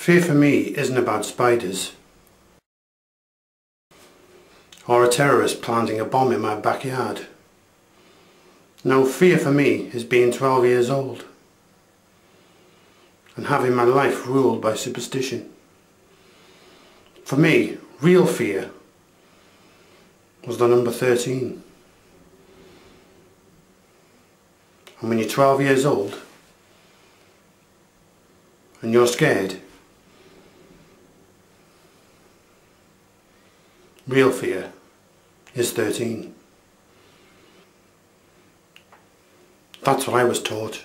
Fear for me isn't about spiders, or a terrorist planting a bomb in my backyard. No, fear for me is being 12 years old and having my life ruled by superstition. For me, real fear was the number 13. And when you're 12 years old and you're scared, real fear is 13. That's what I was taught.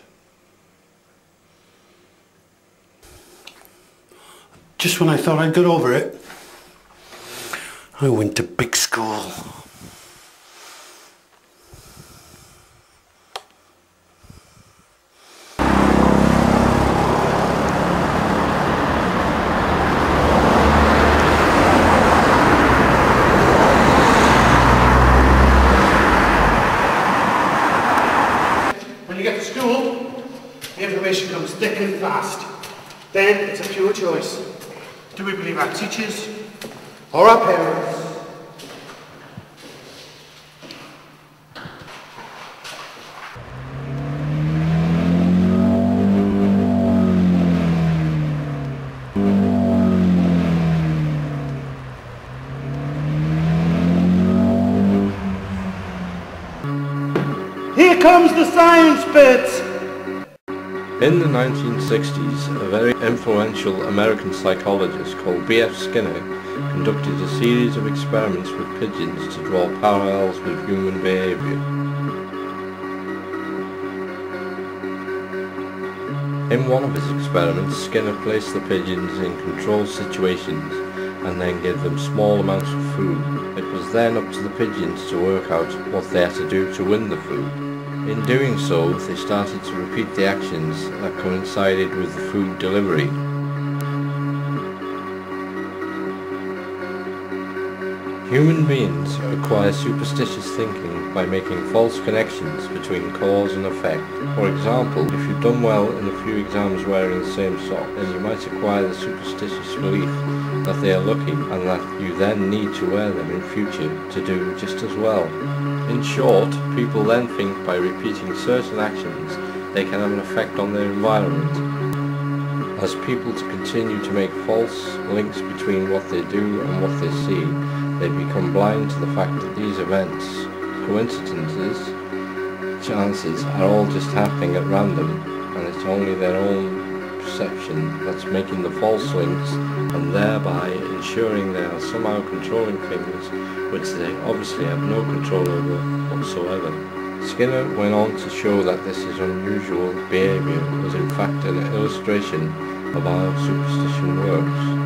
Just when I thought I'd got over it, I went to big school. When you get to school, the information comes thick and fast. Then it's a pure choice. Do we believe our teachers or our parents? Here comes the science bit! In the 1960s, a very influential American psychologist called B.F. Skinner conducted a series of experiments with pigeons to draw parallels with human behaviour. In one of his experiments, Skinner placed the pigeons in controlled situations and then gave them small amounts of food. It was then up to the pigeons to work out what they had to do to win the food. In doing so, they started to repeat the actions that coincided with the food delivery. Human beings acquire superstitious thinking by making false connections between cause and effect. For example, if you've done well in a few exams wearing the same sock, then you might acquire the superstitious belief that they are lucky and that you then need to wear them in future to do just as well. In short, people then think by repeating certain actions they can have an effect on their environment. As people continue to make false links between what they do and what they see, they become blind to the fact that these events, coincidences, chances are all just happening at random, and it's only their own perception that's making the false links, and thereby ensuring they are somehow controlling things which they obviously have no control over whatsoever. Skinner went on to show that this is unusual behaviour was in fact an illustration of how superstition works.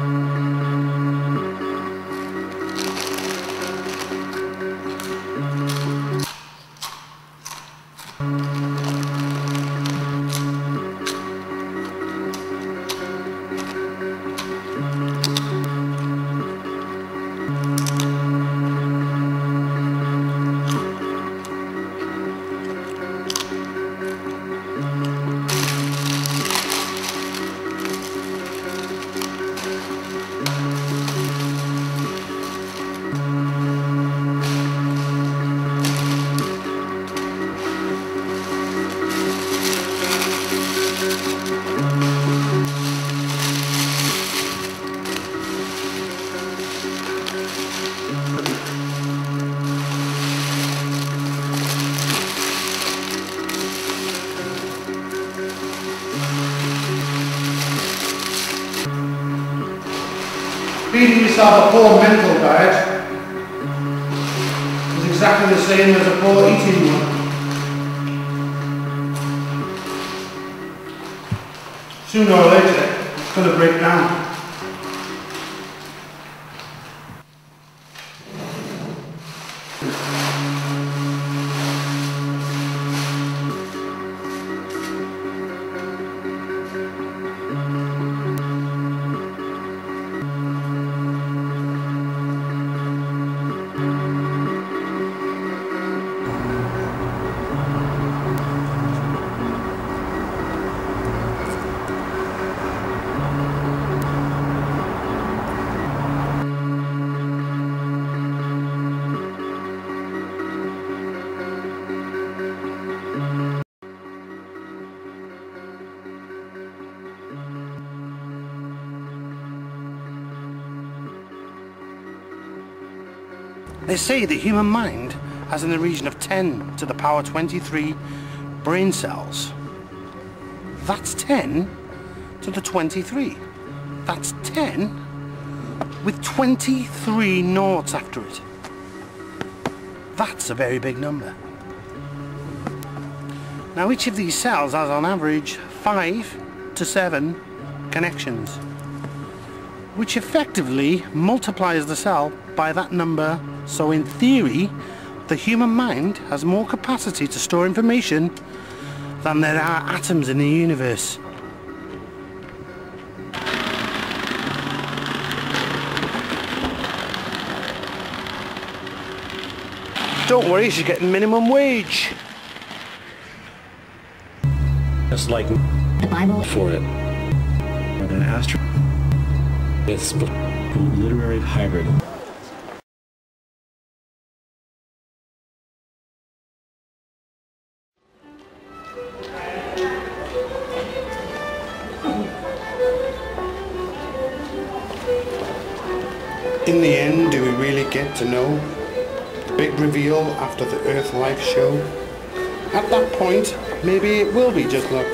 Feeding yourself a poor mental diet is exactly the same as a poor eating one. Sooner or later, it's going to break down. They say the human mind has in the region of 10 to the power 23 brain cells. That's 10 to the 23. That's 10 with 23 noughts after it. That's a very big number. Now each of these cells has on average 5 to 7 connections, which effectively multiplies the cell by that number. So in theory, the human mind has more capacity to store information than there are atoms in the universe. Don't worry, she's getting minimum wage. Just like the Bible for it. Or an astro. It's a literary hybrid. In the end, do we really get to know the big reveal after the Earth Life show? At that point, maybe it will be just luck.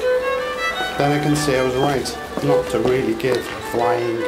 Then I can say I was right, not to really give a flying